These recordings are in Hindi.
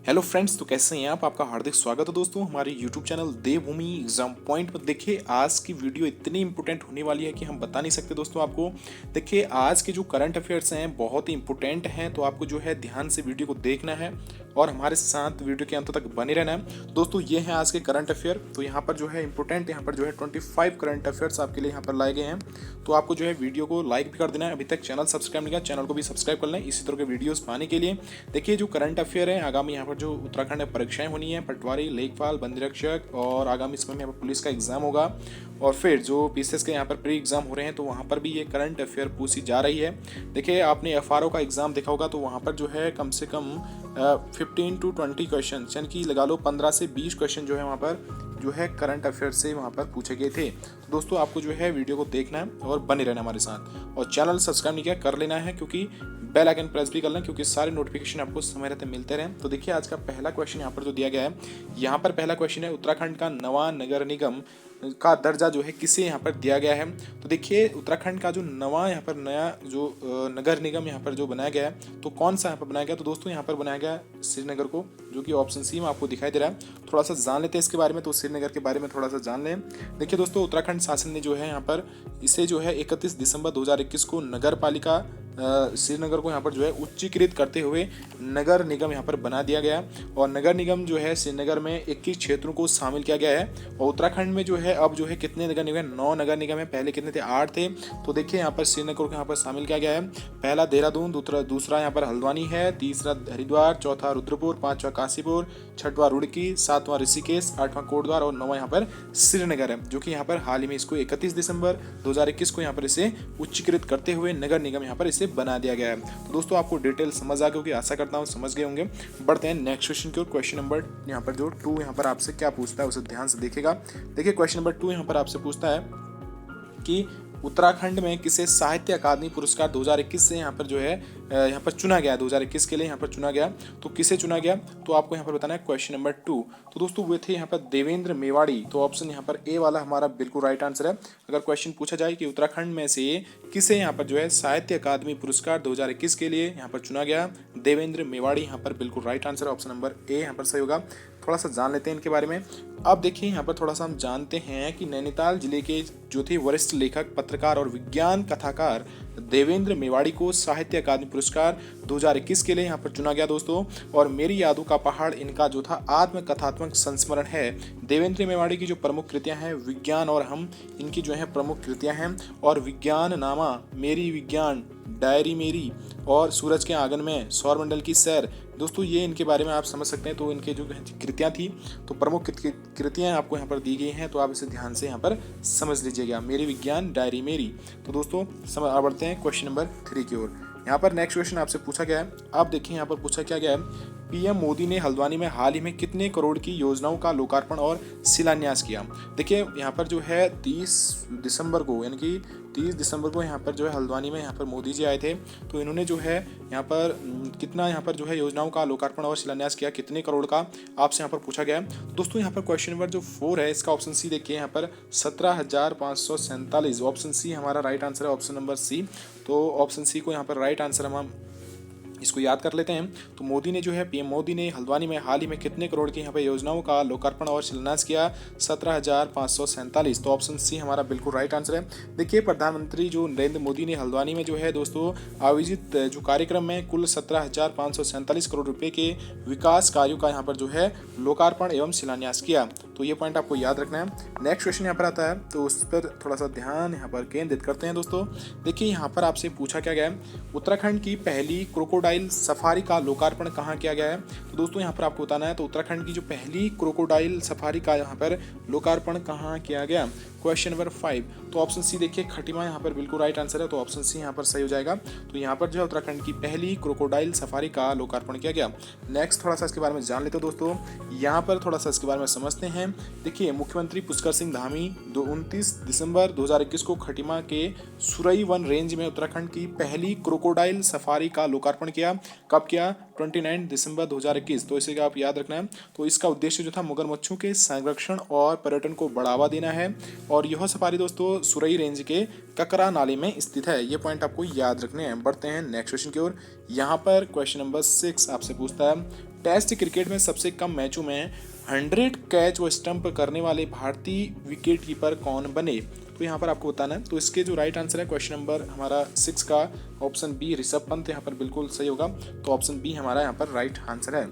हेलो फ्रेंड्स, तो कैसे हैं आप। आपका हार्दिक स्वागत है दोस्तों हमारे यूट्यूब चैनल देवभूमि एग्जाम पॉइंट पर। देखिए आज की वीडियो इतनी इंपॉर्टेंट होने वाली है कि हम बता नहीं सकते दोस्तों आपको। देखिए आज के जो करंट अफेयर्स हैं बहुत ही इंपॉर्टेंट हैं, तो आपको जो है ध्यान से वीडियो को देखना है और हमारे साथ वीडियो के अंत तक बने रहना है। दोस्तों ये है आज के करंट अफेयर। तो यहाँ पर जो है इंपॉर्टेंट, यहाँ पर जो है 25 करंट अफेयर्स आपके लिए यहाँ पर लाए गए हैं। तो आपको जो है वीडियो को लाइक भी कर देना है। अभी तक चैनल सब्सक्राइब नहीं किया, चैनल को भी सब्सक्राइब कर लें इसी तरह के वीडियोस पाने के लिए। देखिए जो करंट अफेयर है, आगामी यहाँ पर जो उत्तराखंड में परीक्षाएं होनी है, पटवारी, लेखपाल, बंदीरक्षक, और आगामी समय में यहाँ पर पुलिस का एग्जाम होगा, और फिर जो पीसीएस के यहाँ पर प्री एग्जाम हो रहे हैं तो वहाँ पर भी ये करंट अफेयर पूछी जा रही है। देखिए आपने एफआरओ का एग्जाम देखा होगा, तो वहाँ पर जो है कम से कम 15 to 20 क्वेश्चन, यानी कि लगा लो 15 से 20 क्वेश्चन जो है वहाँ पर जो है करंट अफेयर से वहाँ पर पूछे गए थे। तो दोस्तों आपको जो है वीडियो को देखना है और बने रहना हमारे साथ, और चैनल सब्सक्राइब नहीं किया कर लेना है, क्योंकि बेल आइकन प्रेस भी कर लें, क्योंकि सारे नोटिफिकेशन आपको समय रहते मिलते रहें। तो देखिए आज का पहला क्वेश्चन यहाँ पर जो दिया गया है, यहाँ पर पहला क्वेश्चन है उत्तराखंड का नवा नगर निगम का दर्जा जो है किसे यहाँ पर दिया गया है। तो देखिए उत्तराखंड का जो नवा यहाँ पर नया जो नगर निगम यहाँ पर जो बनाया गया है, तो कौन सा यहाँ पर बनाया गया, तो दोस्तों यहाँ पर बनाया गया श्रीनगर को, जो कि ऑप्शन सी में आपको दिखाई दे रहा है। थोड़ा सा जान लेते हैं इसके बारे में, तो श्रीनगर के बारे में थोड़ा सा जान लें। देखिए दोस्तों उत्तराखंड शासन ने जो है यहाँ पर इसे जो है 31 दिसंबर 2021 को नगर पालिका श्रीनगर को यहाँ पर जो है उच्चीकृत करते हुए नगर निगम यहाँ पर बना दिया गया। और नगर निगम जो है श्रीनगर में 21 क्षेत्रों को शामिल किया गया है। और उत्तराखंड में जो है अब जो है कितने नगर निगम है, 9 नगर निगम है, पहले कितने थे, 8 थे। तो देखिए यहाँ पर श्रीनगर को यहाँ पर शामिल किया गया है। पहला देहरादून, दूसरा यहाँ पर हल्द्वानी है, तीसरा हरिद्वार, चौथा रुद्रपुर, पांचवा काशीपुर, छठवां रुड़की, सातवां ऋषिकेश, आठवां कोटद्वार और नौवां यहाँ पर श्रीनगर है, जो कि यहाँ पर हाल ही में इसको 31 दिसंबर 2021 को यहाँ पर इसे उच्चीकृत करते हुए नगर निगम यहाँ पर इसे बना दिया गया है। तो दोस्तों आपको डिटेल समझ आ गई होगी, आशा करता हूँ समझ गए होंगे। बढ़ते हैं नेक्स्ट क्वेश्चन की ओर। क्वेश्चन नंबर यहाँ पर जो 2 यहाँ पर आपसे क्या पूछता है उसे ध्यान से देखिएगा। देखिए क्वेश्चन नंबर 2 यहाँ पर आपसे पूछता है कि उत्तराखंड में किसे साहित्य अकादमी पुरस्कार 2021 से यहाँ पर जो है यहाँ पर चुना गया, 2021 के लिए यहाँ पर चुना गया। तो किसे चुना गया, तो आपको यहाँ पर बताना है क्वेश्चन नंबर 2। तो दोस्तों वे थे यहाँ पर देवेंद्र मेवाड़ी। तो ऑप्शन यहाँ पर ए वाला हमारा बिल्कुल राइट आंसर है। अगर क्वेश्चन पूछा जाए कि उत्तराखंड में से किसे यहाँ पर जो है साहित्य अकादमी पुरस्कार 2021 के लिए यहाँ पर चुना गया, देवेंद्र मेवाड़ी यहाँ पर बिल्कुल राइट आंसर है। ऑप्शन नंबर ए यहाँ पर सही होगा। थोड़ा सा जान लेते हैं इनके बारे में। अब देखिए यहाँ पर थोड़ा सा हम जानते हैं कि नैनीताल जिले के जो थे वरिष्ठ लेखक, पत्रकार और विज्ञान कथाकार देवेंद्र मेवाड़ी को साहित्य अकादमी पुरस्कार 2021 के लिए यहाँ पर चुना गया दोस्तों। और मेरी यादों का पहाड़ इनका जो था आत्मकथात्मक संस्मरण है। देवेंद्र मेवाड़ी की जो प्रमुख कृतियां हैं विज्ञान और हम, इनकी जो है प्रमुख कृतियां हैं, और विज्ञान नामा, मेरी विज्ञान, डायरी मेरी, और सूरज के आंगन में, सौरमंडल की सैर। दोस्तों ये इनके बारे में आप समझ सकते हैं। तो इनके जो कृतियां थी, तो प्रमुख कृतियां आपको यहाँ पर दी गई हैं, तो आप इसे ध्यान से यहाँ पर समझ लीजिएगा, मेरी विज्ञान, डायरी मेरी। तो दोस्तों बढ़ते हैं क्वेश्चन नंबर 3 की ओर। यहाँ पर नेक्स्ट क्वेश्चन आपसे पूछा गया है। आप देखिए यहाँ पर पूछा क्या गया है, पीएम मोदी ने हल्द्वानी में हाल ही में कितने करोड़ की योजनाओं का लोकार्पण और शिलान्यास किया। देखिए यहाँ पर जो है 30 दिसंबर को, यानी कि 30 दिसंबर को यहाँ पर जो है हल्द्वानी में यहाँ पर मोदी जी आए थे। तो इन्होंने जो है यहाँ पर कितना यहाँ पर जो है योजनाओं का लोकार्पण और शिलान्यास किया, कितने करोड़ का, आपसे यहाँ पर पूछा गया है। दोस्तों यहाँ पर क्वेश्चन नंबर जो 4 है, इसका ऑप्शन सी देखिए, यहाँ पर 17,547। ऑप्शन सी हमारा राइट आंसर है, ऑप्शन नंबर सी। तो ऑप्शन सी को यहाँ पर राइट आंसर हम इसको याद कर लेते हैं। तो मोदी ने जो है, पीएम मोदी ने हल्द्वानी में हाल ही में कितने करोड़ की यहाँ पे योजनाओं का लोकार्पण और शिलान्यास किया, 17,547। तो ऑप्शन सी हमारा बिल्कुल राइट आंसर है। देखिए प्रधानमंत्री जो नरेंद्र मोदी ने हल्द्वानी में जो है दोस्तों आयोजित जो कार्यक्रम में कुल 17,547 करोड़ रुपए के विकास कार्यों का यहाँ पर जो है लोकार्पण एवं शिलान्यास किया। तो ये पॉइंट आपको याद रखना है। नेक्स्ट क्वेश्चन यहाँ पर आता है, तो उस पर थोड़ा सा ध्यान यहाँ पर केंद्रित करते हैं दोस्तों। देखिए यहाँ पर आपसे पूछा क्या गया है, उत्तराखंड की पहली क्रोकोडाइल सफारी का लोकार्पण कहाँ किया गया है। तो दोस्तों यहाँ पर आपको बताना है, तो उत्तराखंड की जो पहली क्रोकोडाइल सफारी का यहाँ पर लोकार्पण कहाँ किया गया, क्वेश्चन नंबर 5। तो ऑप्शन सी देखिए, खटीमा यहाँ पर बिल्कुल राइट आंसर है। तो ऑप्शन सी यहाँ पर सही हो जाएगा। तो यहाँ पर जो है उत्तराखंड की पहली क्रोकोडाइल सफारी का लोकार्पण किया गया। नेक्स्ट थोड़ा सा इसके बारे में जान लेते हो दोस्तों। यहाँ पर थोड़ा सा इसके बारे में समझते हैं। देखिए मुख्यमंत्री पुष्कर सिंह धामी 29 दिसंबर 2021 को खटीमा के सुरई वन रेंज में उत्तराखंड की पहली क्रोकोडाइल सफारी का लोकार्पण किया। कब किया, 29 दिसंबर 2021। तो इसे आप याद रखना है। तो इसका उद्देश्य जो था मगरमच्छों के संरक्षण और पर्यटन को बढ़ावा देना है। और यह सफारी दोस्तों सुरई रेंज के ककरा नाले में स्थित है। ये पॉइंट आपको याद रखने हैं। बढ़ते हैं नेक्स्ट क्वेश्चन की ओर। यहाँ पर क्वेश्चन नंबर 6 आपसे पूछता है, टेस्ट क्रिकेट में सबसे कम मैचों में 100 कैच व स्टंप करने वाले भारतीय विकेट कीपर कौन बने? तो यहाँ पर आपको बताना है। तो इसके जो राइट आंसर है क्वेश्चन नंबर हमारा 6 का ऑप्शन बी ऋषभ पंत यहाँ पर बिल्कुल सही होगा। तो ऑप्शन बी हमारा यहाँ पर राइट आंसर है।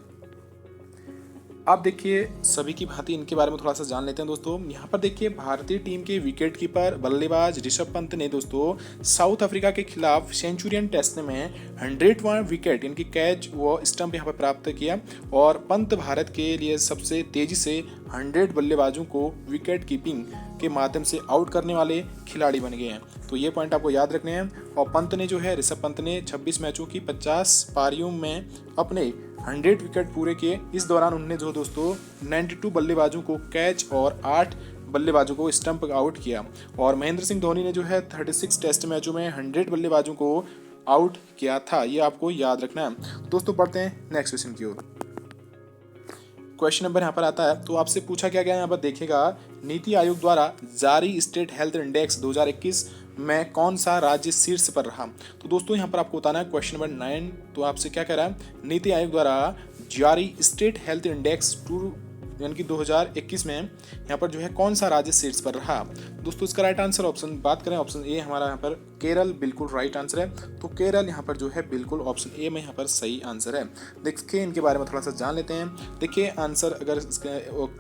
आप देखिए सभी की भांति इनके बारे में थोड़ा सा जान लेते हैं दोस्तों। यहाँ पर देखिए भारतीय टीम के विकेट कीपर बल्लेबाज ऋषभ पंत ने दोस्तों साउथ अफ्रीका के खिलाफ सेंचुरियन टेस्ट में 100वां विकेट इनकी कैच व स्टंप यहाँ पर प्राप्त किया और पंत भारत के लिए सबसे तेजी से 100 बल्लेबाजों को विकेट कीपिंग के माध्यम से आउट करने वाले खिलाड़ी बन गए हैं। तो ये पॉइंट आपको याद रखने हैं। और पंत ने जो है ऋषभ पंत ने 26 मैचों की 50 पारियों में अपने 100 विकेट पूरे किए। इस दौरान उन्होंने जो दोस्तों 92 बल्लेबाजों को कैच और 8 बल्लेबाजों को स्टंप आउट किया। और महेंद्र सिंह धोनी ने जो है 36 टेस्ट मैचों में 100 बल्लेबाजों को आउट किया था। ये आपको याद रखना है दोस्तों। बढ़ते हैं नेक्स्ट क्वेश्चन की ओर। क्वेश्चन नंबर यहाँ पर आता है, तो आपसे पूछा क्या गया यहाँ पर देखिएगा, नीति आयोग द्वारा जारी स्टेट हेल्थ इंडेक्स 2021 में कौन सा राज्य शीर्ष पर रहा? तो दोस्तों यहाँ पर आपको बताना है क्वेश्चन नंबर 9। तो आपसे क्या कह रहा है, नीति आयोग द्वारा जारी स्टेट हेल्थ इंडेक्स यानी कि 2021 में यहाँ पर जो है कौन सा राज्य शीर्ष पर रहा? दोस्तों इसका राइट आंसर ऑप्शन बात करें, ऑप्शन ए हमारा यहाँ पर केरल बिल्कुल राइट आंसर है। तो केरल यहाँ पर जो है बिल्कुल ऑप्शन ए में यहाँ पर सही आंसर है। देखिए इनके बारे में थोड़ा सा जान लेते हैं। देखिए आंसर अगर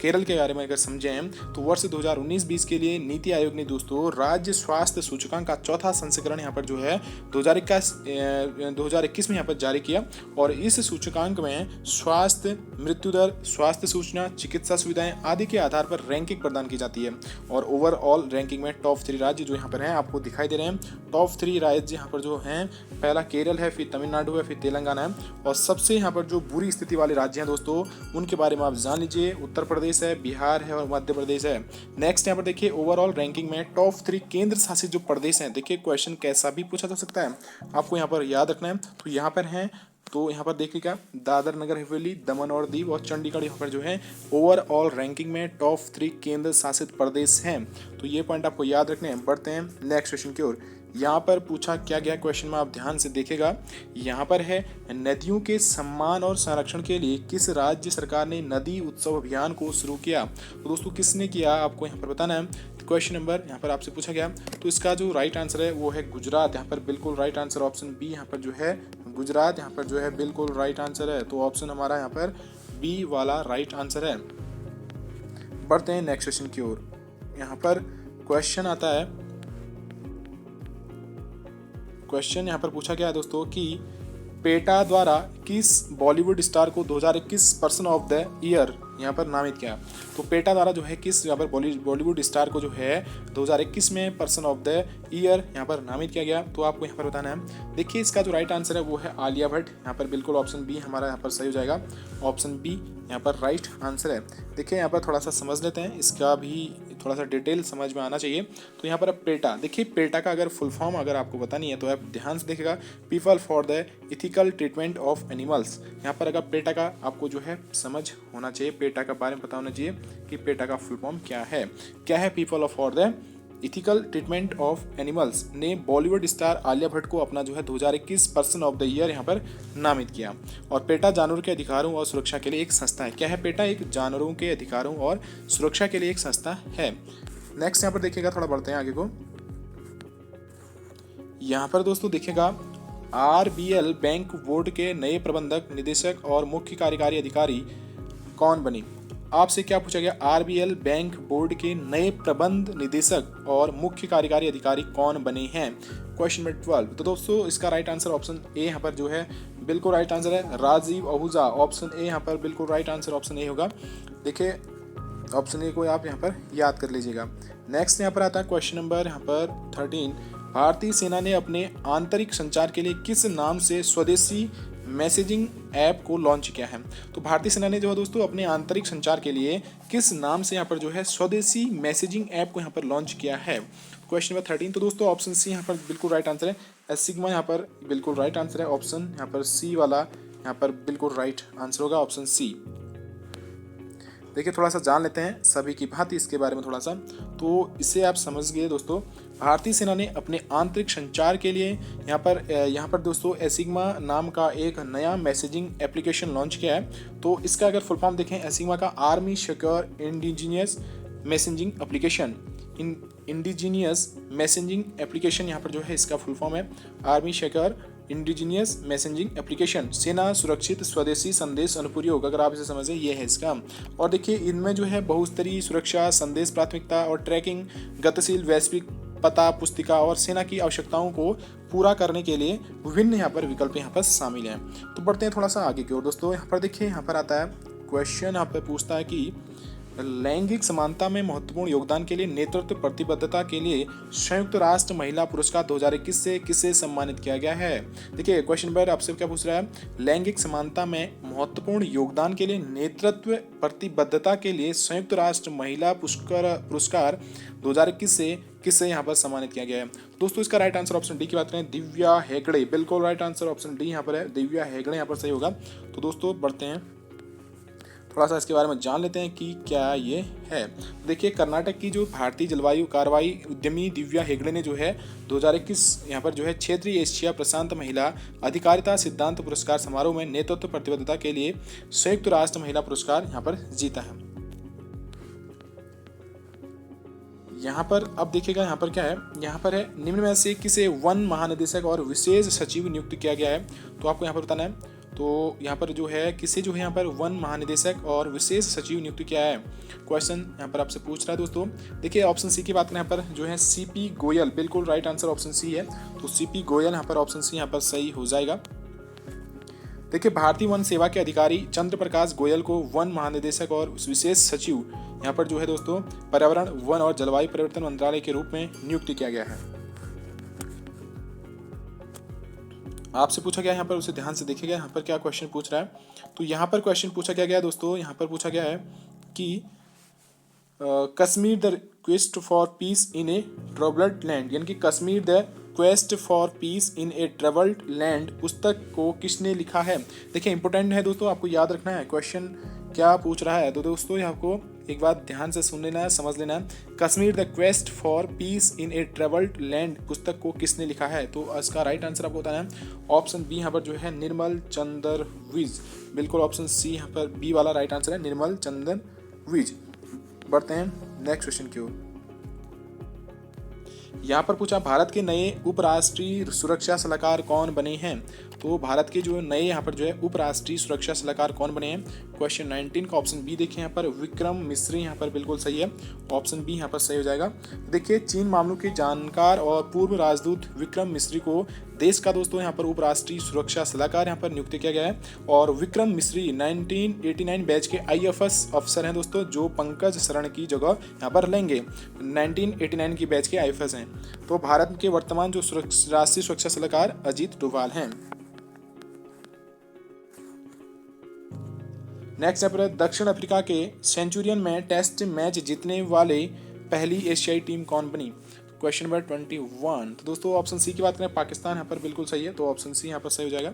केरल के बारे में अगर समझें तो वर्ष 2019-20 के लिए नीति आयोग ने दोस्तों राज्य स्वास्थ्य सूचकांक का चौथा संस्करण यहाँ पर जो है 2021 में यहाँ पर जारी किया। और इस सूचकांक में स्वास्थ्य, मृत्यु दर, स्वास्थ्य सूचना, चिकित्सा सुविधाएं आदि के आधार पर रैंकिंग प्रदान की जाती है। और ओवरऑल रैंकिंग में टॉप 3 राज्य जो यहाँ पर हैं आपको दिखाई दे रहे हैं। टॉप 3 राज्य यहाँ पर जो हैं, पहला केरल है, फिर तमिलनाडु है, फिर तेलंगाना है। और सबसे यहाँ पर जो बुरी स्थिति वाले राज्य हैं दोस्तों उनके बारे में आप जान लीजिए, उत्तर प्रदेश है, बिहार है और मध्य प्रदेश है। नेक्स्ट यहाँ पर देखिए ओवरऑल रैंकिंग में टॉप 3 केंद्र शासित जो प्रदेश हैं, देखिए क्वेश्चन कैसा भी पूछा जा सकता है, आपको यहाँ पर याद रखना है। तो यहाँ पर हैं, तो यहाँ पर देखिएगा दादर नगर हवेली, दमन और दीव और चंडीगढ़ यहाँ पर जो है ओवरऑल रैंकिंग में टॉप 3 केंद्र शासित प्रदेश हैं। तो ये पॉइंट आपको याद रखने हैं। बढ़ते हैं नेक्स्ट क्वेश्चन की ओर। यहाँ पर पूछा क्या गया क्वेश्चन में आप ध्यान से देखिएगा। यहाँ पर है, नदियों के सम्मान और संरक्षण के लिए किस राज्य सरकार ने नदी उत्सव अभियान को शुरू किया? तो दोस्तों किसने किया आपको यहाँ पर बताना है। क्वेश्चन नंबर यहाँ पर आपसे पूछा गया, तो इसका जो राइट आंसर है वो है गुजरात। यहाँ पर बिल्कुल राइट आंसर ऑप्शन बी यहाँ पर जो है गुजरात यहाँ पर जो है बिल्कुल राइट आंसर है। तो ऑप्शन हमारा यहाँ पर बी वाला राइट आंसर है। बढ़ते हैं नेक्स्ट क्वेश्चन की ओर। यहाँ पर क्वेश्चन आता है, क्वेश्चन यहाँ पर पूछा गया है दोस्तों कि पेटा द्वारा किस बॉलीवुड स्टार को 2021 पर्सन ऑफ द ईयर यहाँ पर नामित किया? तो पेटा द्वारा जो है किस यहाँ पर बॉलीवुड स्टार को जो है 2021 में पर्सन ऑफ द ईयर यहाँ पर नामित किया गया? तो आपको यहाँ पर बताना है। देखिए इसका जो राइट आंसर है वो है आलिया भट्ट। यहाँ पर बिल्कुल ऑप्शन बी हमारा यहाँ पर सही हो जाएगा। ऑप्शन बी यहाँ पर राइट आंसर है। देखिए यहाँ पर थोड़ा सा समझ लेते हैं, इसका भी थोड़ा सा डिटेल समझ में आना चाहिए। तो यहाँ पर पेटा, देखिए पेटा का अगर फुल फॉर्म अगर आपको बतानी है तो आप ध्यान से देखिएगा, people for the ethical treatment of animals. यहाँ पर अगर पेटा का आपको जो है समझ होना चाहिए, पेटा का बारे में पता होना चाहिए कि पेटा का फुल फॉर्म क्या है people for the ethical treatment of animals ने बॉलीवुड स्टार आलिया भट्ट को अपना जो है 2021 पर्सन ऑफ द ईयर यहाँ पर नामित किया। और पेटा जानवरों के अधिकारों और सुरक्षा के लिए एक संस्था है। क्या है पेटा? एक जानवरों के अधिकारों और सुरक्षा के लिए एक संस्था है। नेक्स्ट यहाँ पर देखिएगा, थोड़ा बढ़ते हैं आगे को। यहाँ पर दोस्तों देखिएगा RBL बैंक बोर्ड के नए प्रबंधक, निदेशक और मुख्य कार्यकारी अधिकारी कौन बने? आपसे क्या पूछा गया, RBL बैंक बोर्ड के नए प्रबंध निदेशक और मुख्य कार्यकारी अधिकारी कौन बने हैं? Question number 12। तो दोस्तों इसका राइट आंसर ऑप्शन ए यहाँ पर जो है बिल्कुल राइट आंसर है, राजीव आहूजा। ऑप्शन ए यहाँ पर बिल्कुल राइट आंसर ऑप्शन ए होगा। देखिए ऑप्शन ए को आप यहाँ पर याद कर लीजिएगा। नेक्स्ट यहाँ पर आता है क्वेश्चन नंबर यहाँ पर 13। भारतीय सेना ने अपने आंतरिक संचार के लिए किस नाम से स्वदेशी मैसेजिंग ऐप को लॉन्च किया है? तो भारतीय सेना ने जो है दोस्तों अपने आंतरिक संचार के लिए किस नाम से यहाँ पर जो है स्वदेशी मैसेजिंग ऐप को यहाँ पर लॉन्च किया है? Question number 13। तो दोस्तों ऑप्शन सी यहाँ पर बिल्कुल राइट आंसर है, सिग्मा यहाँ पर बिल्कुल राइट आंसर है। ऑप्शन यहाँ पर सी वाला यहाँ पर बिल्कुल राइट आंसर होगा, ऑप्शन सी। देखिए थोड़ा सा जान लेते हैं सभी की भांति इसके बारे में थोड़ा सा। तो इसे आप समझ गए दोस्तों। भारतीय सेना ने अपने आंतरिक संचार के लिए यहाँ पर दोस्तों एसिग्मा नाम का एक नया मैसेजिंग एप्लीकेशन लॉन्च किया है। तो इसका अगर फुल फॉर्म देखें, एसिग्मा का army secure indigenous messaging application, indigenous messaging application यहाँ पर जो है इसका फुल फॉर्म है army secure indigenous messaging application, सेना सुरक्षित स्वदेशी संदेश अनुप्रयोग, अगर आप इसे समझें ये है इसका। और देखिए इनमें जो है बहुस्तरीय सुरक्षा, संदेश प्राथमिकता और ट्रैकिंग, गतिशील वैश्विक पता पुस्तिका और सेना की आवश्यकताओं को पूरा करने के लिए विभिन्न यहाँ पर विकल्प यहाँ पर शामिल हैं। तो बढ़ते हैं थोड़ा सा आगे की ओर दोस्तों। यहाँ पर देखिए यहाँ पर आता है क्वेश्चन, यहाँ पर पूछता है कि लैंगिक समानता में महत्वपूर्ण योगदान के लिए नेतृत्व प्रतिबद्धता के लिए संयुक्त राष्ट्र महिला पुरस्कार 2021 से किसे सम्मानित किया गया है। देखिए क्वेश्चन पर आपसे क्या पूछ रहा है, लैंगिक समानता में महत्वपूर्ण योगदान के लिए नेतृत्व प्रतिबद्धता के लिए संयुक्त राष्ट्र महिला पुरस्कार 2021 से किसे यहाँ पर सम्मानित किया गया है। दोस्तों इसका राइट आंसर ऑप्शन डी की बात करें, दिव्या हेगड़े, बिल्कुल राइट आंसर ऑप्शन डी यहाँ पर है, दिव्या हेगड़े यहाँ पर सही होगा। तो दोस्तों बढ़ते हैं थोड़ा सा इसके बारे में जान लेते हैं कि क्या ये है। देखिए कर्नाटक की जो भारतीय जलवायु कार्रवाई उद्यमी दिव्या हेगड़े ने जो है 2021 यहाँ पर जो है क्षेत्रीय एशिया प्रशांत महिला अधिकारिता सिद्धांत पुरस्कार समारोह में नेतृत्व प्रतिबद्धता के लिए संयुक्त राष्ट्र महिला पुरस्कार यहाँ पर जीता है। यहाँ पर अब देखिएगा यहाँ पर क्या है, यहाँ पर है निम्न में से किसे वन महानिदेशक और विशेष सचिव नियुक्त किया गया है। तो आपको यहाँ पर बताना है। तो यहाँ पर जो है किसे जो है यहाँ पर वन महानिदेशक और विशेष सचिव नियुक्त किया है, क्वेश्चन यहाँ पर आपसे पूछ रहा है दोस्तों। देखिए ऑप्शन सी की बात करें यहाँ पर जो है सीपी गोयल, बिल्कुल राइट आंसर ऑप्शन सी है। तो सीपी गोयल यहाँ पर ऑप्शन सी यहाँ पर सही हो जाएगा। देखिए भारतीय वन सेवा के अधिकारी चंद्र प्रकाश गोयल को वन महानिदेशक और विशेष सचिव यहाँ पर जो है दोस्तों पर्यावरण वन और जलवायु परिवर्तन मंत्रालय के रूप में नियुक्त किया गया है। आपसे पूछा गया यहाँ पर, उसे ध्यान से देखिएगा यहाँ पर क्या क्वेश्चन पूछ रहा है। तो यहाँ पर क्वेश्चन पूछा क्या गया दोस्तों, यहाँ पर पूछा गया है कि Kashmir the quest for piece in A troubled land, यानी कि Kashmir the quest for piece in A troubled land पुस्तक को किसने लिखा है। देखिए इंपॉर्टेंट है दोस्तों, आपको याद रखना है क्वेश्चन क्या पूछ रहा है। तो दोस्तों यहाँ आपको एक बात ध्यान से सुन लेना है, समझ लेना है, Kashmir the quest for piece in A troubled land पुस्तक को किसने लिखा है। तो इसका राइट आंसर आपको बताना है ऑप्शन बी यहाँ पर जो है निर्मल चंद्र विज, बिल्कुल ऑप्शन सी यहाँ पर बी वाला राइट आंसर है, निर्मल चंद्र विज। बढ़ते हैं नेक्स्ट क्वेश्चन की ओर। यहाँ पर पूछा भारत के नए उपराष्ट्रीय सुरक्षा सलाहकार कौन बने हैं। तो भारत के जो नए यहाँ पर जो है उपराष्ट्रीय सुरक्षा सलाहकार कौन बने हैं, क्वेश्चन 19 का ऑप्शन बी देखिए यहाँ पर विक्रम मिश्री यहाँ पर बिल्कुल सही है, ऑप्शन बी यहाँ पर सही हो जाएगा। देखिए चीन मामलों के जानकार और पूर्व राजदूत विक्रम मिश्री को देश का दोस्तों यहाँ पर उपराष्ट्रीय सुरक्षा सलाहकार यहाँ पर नियुक्त किया गया है। और विक्रम मिश्री 1989 बैच के IFS अफसर हैं दोस्तों, जो पंकज शरण की जगह यहाँ पर लेंगे। 1989 की बैच के IFS हैं। तो भारत के वर्तमान जो राष्ट्रीय सुरक्षा सलाहकार अजीत डोभाल हैं। नेक्स्ट यहाँ पर दक्षिण अफ्रीका के सेंचुरियन में टेस्ट मैच जीतने वाले पहली एशियाई टीम कौन बनी, क्वेश्चन नंबर 21। तो दोस्तों ऑप्शन सी की बात करें पाकिस्तान यहाँ पर बिल्कुल सही है, तो ऑप्शन सी यहाँ पर सही हो जाएगा।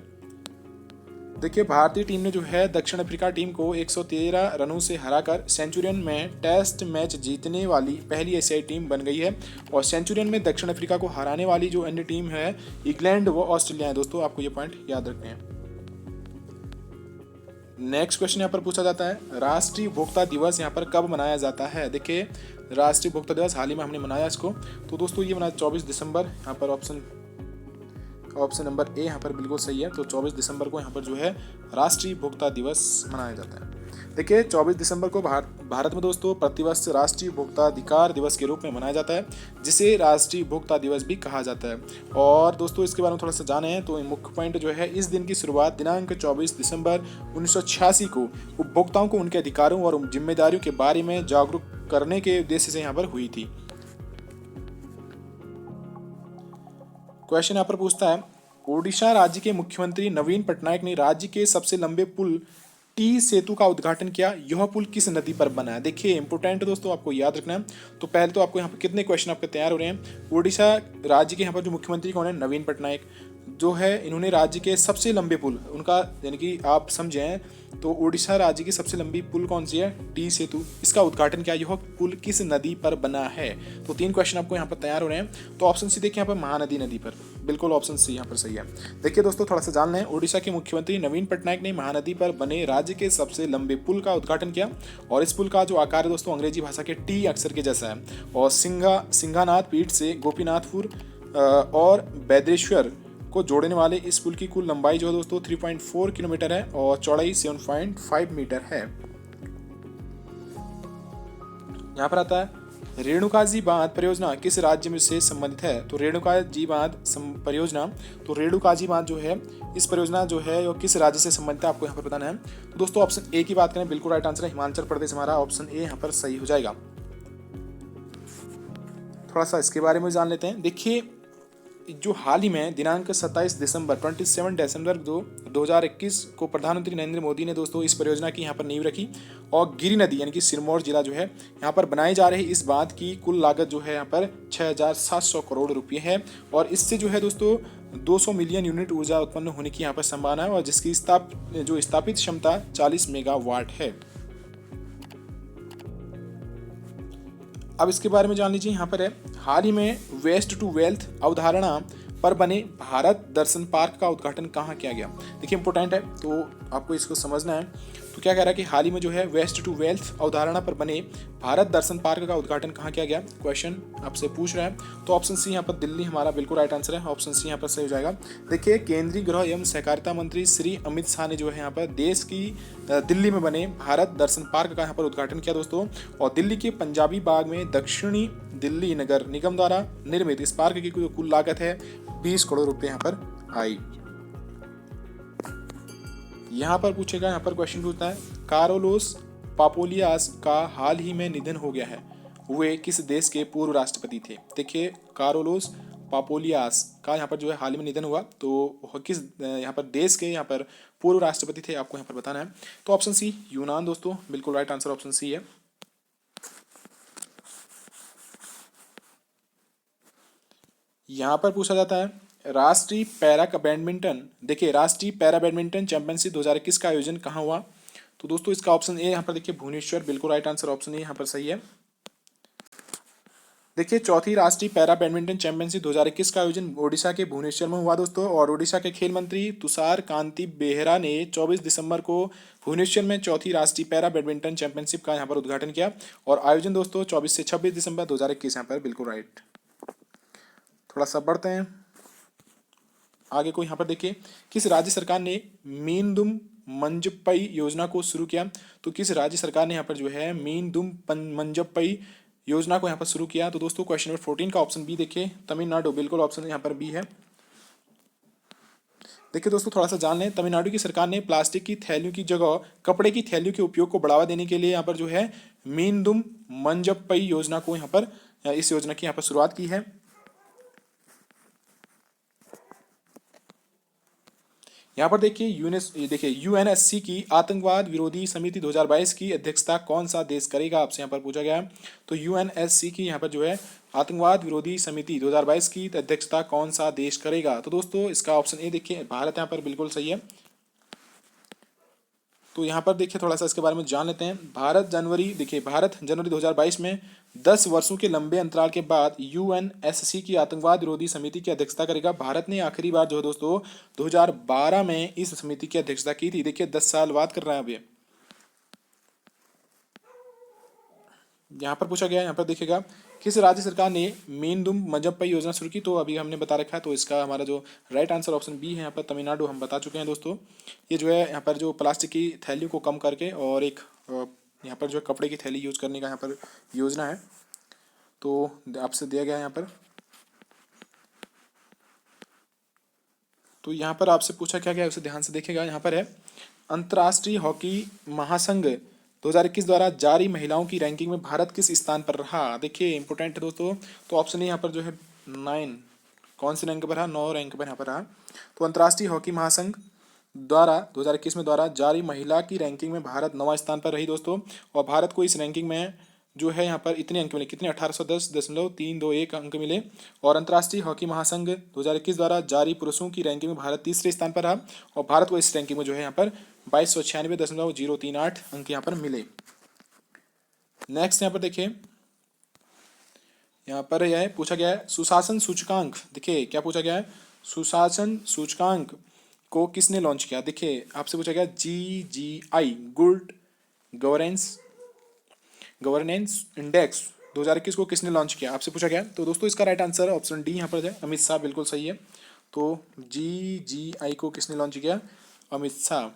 देखिए भारतीय टीम ने जो है दक्षिण अफ्रीका टीम को 113 रनों से हराकर सेंचुरियन में टेस्ट मैच जीतने वाली पहली एशियाई टीम बन गई है। और सेंचुरियन में दक्षिण अफ्रीका को हराने वाली जो अन्य टीम है इंग्लैंड व ऑस्ट्रेलिया है दोस्तों, आपको ये पॉइंट याद रखने हैं। नेक्स्ट क्वेश्चन यहाँ पर पूछा जाता है राष्ट्रीय उपभोक्ता दिवस यहाँ पर कब मनाया जाता है। देखिए राष्ट्रीय उपभोक्ता दिवस हाल ही में हमने मनाया इसको, तो दोस्तों ये मनाया 24 दिसंबर, यहाँ पर ऑप्शन नंबर ए यहाँ पर बिल्कुल सही है। तो 24 दिसंबर को यहाँ पर जो है राष्ट्रीय उपभोक्ता दिवस मनाया जाता है। देखिए 24 दिसंबर को भारत में दोस्तों प्रतिवर्ष राष्ट्रीय उपभोक्ता अधिकार दिवस के रूप में मनाया जाता है, जिसे राष्ट्रीय उपभोक्ता दिवस भी कहा जाता है। और दोस्तों इसके बारे में थोड़ा सा जाने तो मुख्य पॉइंट जो है, इस दिन की शुरुआत दिनांक 24 दिसंबर 1986 को उपभोक्ताओं को उनके अधिकारों और जिम्मेदारियों के बारे में जागरूक करने के उद्देश्य से यहाँ पर हुई थी। क्वेश्चन यहाँ पर पूछता है ओडिशा राज्य के मुख्यमंत्री नवीन पटनायक ने राज्य के सबसे लंबे पुल टी सेतु का उद्घाटन किया, यह पुल किस नदी पर बना है। देखिए इंपोर्टेंट दोस्तों आपको याद रखना है। तो पहले तो आपको यहाँ पर कितने क्वेश्चन आपके तैयार हो रहे हैं। ओडिशा राज्य के यहाँ पर जो मुख्यमंत्री कौन है, नवीन पटनायक। जो है इन्होंने राज्य के सबसे लंबे पुल उनका, यानी कि आप समझें तो उड़ीसा राज्य की सबसे लंबी पुल कौन सी है? टी सेतु। इसका उद्घाटन क्या, यह पुल किस नदी पर बना है? तो 3 क्वेश्चन आपको यहाँ पर तैयार हो रहे हैं। तो ऑप्शन सी देखिए यहाँ पर महानदी नदी पर, बिल्कुल ऑप्शन सी यहाँ पर सही है। देखिए दोस्तों थोड़ा सा जान लें, उड़ीसा के मुख्यमंत्री नवीन पटनायक ने महानदी पर बने राज्य के सबसे लंबे पुल का उद्घाटन किया। और इस पुल का जो आकार है दोस्तों अंग्रेजी भाषा के टी अक्षर के जैसा है, और सिंघानाथ पीठ से गोपीनाथपुर और बैद्रेश्वर को जोड़ने वाले इस पुल की कुल लंबाई जो है दोस्तों 3.4 किलोमीटर है और चौड़ाई 7.5 मीटर है। यहाँ पर आता है रेणुका जी बांध परियोजना किस राज्य में से संबंधित है? तो रेणुका जी बांध परियोजना, तो रेणुका जी बांध जो है इस परियोजना जो है वो किस राज्य से संबंधित है आपको यहाँ पर बताना है। तो दोस्तों ऑप्शन ए की बात करें, बिल्कुल राइट आंसर है हिमाचल प्रदेश, हमारा ऑप्शन ए यहाँ पर सही हो जाएगा। थोड़ा सा इसके बारे में जान लेते हैं। देखिए जो हाल ही में दिनांक 27 दिसंबर 2021 को प्रधानमंत्री नरेंद्र मोदी ने दोस्तों इस परियोजना की यहाँ पर नींव रखी। और गिरी नदी यानी कि सिरमौर जिला जो है यहाँ पर बनाई जा रही इस बांध की कुल लागत जो है यहाँ पर 6,700 करोड़ रुपये है। और इससे जो है दोस्तों 200 मिलियन यूनिट ऊर्जा उत्पन्न होने की यहाँ पर संभावना है, और जिसकी स्थापित क्षमता 40 मेगावाट है। अब इसके बारे में जान लीजिए, यहाँ पर है हाल ही में वेस्ट टू वेल्थ अवधारणा पर बने भारत दर्शन पार्क का उद्घाटन कहाँ किया गया? देखिए इंपॉर्टेंट है तो आपको इसको समझना है। तो क्या कह रहा है कि हाल ही में जो है वेस्ट टू वेल्थ अवधारणा पर बने भारत दर्शन पार्क का उद्घाटन कहाँ किया गया, क्वेश्चन आपसे पूछ रहा है। तो ऑप्शन सी यहाँ पर दिल्ली हमारा बिल्कुल राइट आंसर है, ऑप्शन सी यहाँ पर सही हो जाएगा। देखिए केंद्रीय गृह एवं सहकारिता मंत्री श्री अमित शाह ने जो है यहाँ पर देश की दिल्ली में बने भारत दर्शन पार्क का यहाँ पर उद्घाटन किया दोस्तों। और दिल्ली के पंजाबी बाग में दक्षिणी दिल्ली नगर निगम द्वारा निर्मित इस पार्क की कुल लागत है 20 करोड़ रुपए यहाँ पर आई। यहाँ पर पूछेगा, यहाँ पर क्वेश्चन पूछता है कारोलोस पापोलियास का हाल ही में निधन हो गया है, वे किस देश के पूर्व राष्ट्रपति थे? देखिए कारोलोस पापोलियास का यहाँ पर जो है हाल ही में निधन हुआ, तो किस यहाँ पर देश के यहाँ पर पूर्व राष्ट्रपति थे आपको यहाँ पर बताना है। तो ऑप्शन सी यूनान दोस्तों, बिल्कुल राइट आंसर ऑप्शन सी है। यहाँ पर पूछा जाता है राष्ट्रीय पैरा बैडमिंटन, देखिए राष्ट्रीय पैरा बैडमिंटन चैंपियनशिप 2021 का आयोजन कहाँ हुआ? तो दोस्तों इसका ऑप्शन ए यहाँ पर देखिए भुवनेश्वर, बिल्कुल राइट आंसर ऑप्शन ए यहाँ पर सही है। देखिए चौथी राष्ट्रीय पैरा बैडमिंटन चैंपियनशिप 2021 का आयोजन ओडिशा के भुवनेश्वर में हुआ दोस्तों। और ओडिशा के खेल मंत्री तुषार कांति बेहरा ने 24 दिसंबर को भुवनेश्वर में चौथी राष्ट्रीय पैरा बैडमिंटन चैंपियनशिप का यहाँ पर उद्घाटन किया। और आयोजन दोस्तों 24 से 26 दिसंबर 2021 यहाँ पर बिल्कुल राइट। थोड़ा सा बढ़ते हैं आगे को। यहाँ पर देखिए किस राज्य सरकार ने मीनदुम मंजप्पई योजना को शुरू किया? तो किस राज्य सरकार ने यहाँ पर जो है मीनदुम मंजप्पई योजना को यहाँ पर शुरू किया? तो दोस्तों क्वेश्चन नंबर 14 का ऑप्शन बी देखिए तमिलनाडु, बिल्कुल ऑप्शन यहाँ पर बी है। देखिए दोस्तों थोड़ा सा जान लें, तमिलनाडु की सरकार ने प्लास्टिक की थैलियों की जगह कपड़े की थैलियों के उपयोग को बढ़ावा देने के लिए यहाँ पर जो है मीनदुम मंजप्पई योजना को यहाँ पर इस योजना की यहाँ पर शुरुआत की है। यहाँ पर देखिए यूएनएससी की आतंकवाद विरोधी समिति 2022 की अध्यक्षता कौन सा देश करेगा, आपसे यहाँ पर पूछा गया है। तो यूएनएससी की यहाँ पर जो है आतंकवाद विरोधी समिति 2022 की अध्यक्षता कौन सा देश करेगा? तो दोस्तों इसका ऑप्शन ए देखिए भारत यहाँ पर बिल्कुल सही है। तो यहाँ पर देखिए थोड़ा सा इसके बारे में जान लेते हैं। भारत जनवरी 2022 में 10 वर्षों के लंबे अंतराल के बाद यूएनएससी की आतंकवाद विरोधी समिति की अध्यक्षता करेगा। भारत ने आखिरी बार जो है दोस्तों 2012 में इस समिति की अध्यक्षता की थी। देखिए 10 साल बात कर रहा है अभी। यहाँ पर पूछा गया, यहाँ पर देखिएगा किस राज्य सरकार ने मीनदुम मंजप्पई योजना शुरू की? तो अभी हमने बता रखा है, तो इसका हमारा जो राइट आंसर ऑप्शन बी है यहाँ पर तमिलनाडु, हम बता चुके हैं दोस्तों। ये जो है यहाँ पर जो प्लास्टिक की थैलियों को कम करके और एक यहाँ पर जो कपड़े की थैली यूज करने का यहाँ पर योजना है, तो आपसे दिया गया है यहाँ पर। तो यहाँ पर आपसे पूछा क्या गया उसे ध्यान से देखिएगा। यहाँ पर है अंतर्राष्ट्रीय हॉकी महासंघ 2021 द्वारा जारी महिलाओं की रैंकिंग में भारत किस स्थान पर रहा? देखिए इंपॉर्टेंट है दोस्तों। तो ऑप्शन यहाँ पर जो है 9, कौन से रैंक पर रहा? 9 रैंक पर यहाँ पर रहा। तो अंतर्राष्ट्रीय हॉकी महासंघ द्वारा 2021 में द्वारा जारी महिला की रैंकिंग में भारत 9वां स्थान पर रही दोस्तों। और भारत को इस रैंकिंग में जो है यहाँ पर इतने अंक मिले, कितने 1810.321 अंक मिले। और अंतर्राष्ट्रीय हॉकी महासंघ 2021 द्वारा जारी पुरुषों की रैंकिंग में भारत तीसरे स्थान पर रहा और भारत को इस रैंकिंग में जो है यहाँ पर 2296.038 अंक यहाँ पर मिले। नेक्स्ट यहाँ पर देखिए, यहाँ पर यह पूछा गया है सुशासन सूचकांक। देखिए क्या पूछा गया है, सुशासन सूचकांक को किसने लॉन्च किया। देखिए आपसे पूछा गया GGI गुड गवर्नेंस इंडेक्स 2021 को किसने लॉन्च किया, आपसे पूछा गया। तो दोस्तों इसका राइट आंसर है ऑप्शन डी यहाँ पर है, अमित शाह, बिल्कुल सही है। तो GGI को किसने लॉन्च किया, अमित शाह।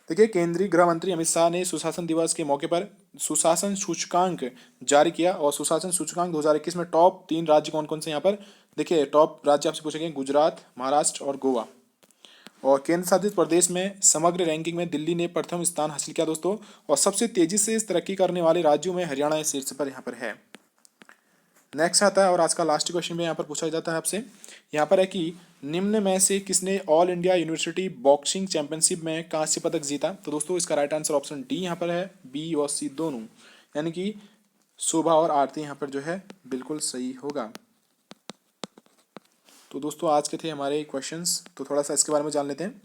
देखिए केंद्रीय गृह मंत्री अमित शाह ने सुशासन दिवस के मौके पर सुशासन सूचकांक जारी किया और सुशासन सूचकांक 2021 में टॉप 3 राज्य कौन कौन से यहाँ पर। देखिए टॉप राज्य आपसे पूछे गए गुजरात, महाराष्ट्र और गोवा। और केंद्र शासित प्रदेश में समग्र रैंकिंग में दिल्ली ने प्रथम स्थान हासिल किया दोस्तों। और सबसे तेजी से तरक्की करने वाले राज्यों में हरियाणा शीर्ष पर यहाँ पर है। नेक्स्ट आता है और आज का लास्ट क्वेश्चन में यहाँ पर पूछा जाता है आपसे, यहाँ पर है कि निम्न में से किसने all India university boxing championship में कांस्य पदक जीता। तो दोस्तों इसका राइट आंसर ऑप्शन डी यहाँ पर है, बी और सी दोनों, यानी कि शोभा और आरती यहाँ पर जो है बिल्कुल सही होगा। तो दोस्तों आज के थे हमारे क्वेश्चंस, तो थोड़ा सा इसके बारे में जान लेते हैं।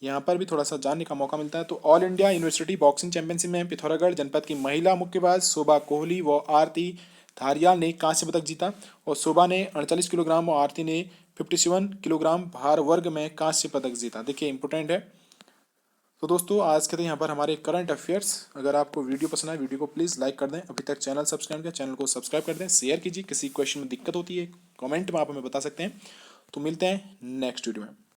यहाँ पर भी थोड़ा सा जानने का मौका मिलता है। तो all India university boxing championship में पिथौरागढ़ जनपद की महिला मुक्केबाज शोभा कोहली व आरती धारियाल ने कांस्य पदक जीता। और शोभा ने 48 किलोग्राम और आरती ने 57 किलोग्राम भार वर्ग में कांस्य पदक जीता। देखिए इंपॉर्टेंट है। तो दोस्तों आज के थे यहाँ पर हमारे करंट अफेयर्स। अगर आपको वीडियो पसंद आए वीडियो को प्लीज़ लाइक कर दें, अभी तक चैनल सब्सक्राइब किया चैनल को सब्सक्राइब कर दें, शेयर कीजिए। किसी क्वेश्चन में दिक्कत होती है कमेंट में आप हमें बता सकते हैं। तो मिलते हैं नेक्स्ट वीडियो में।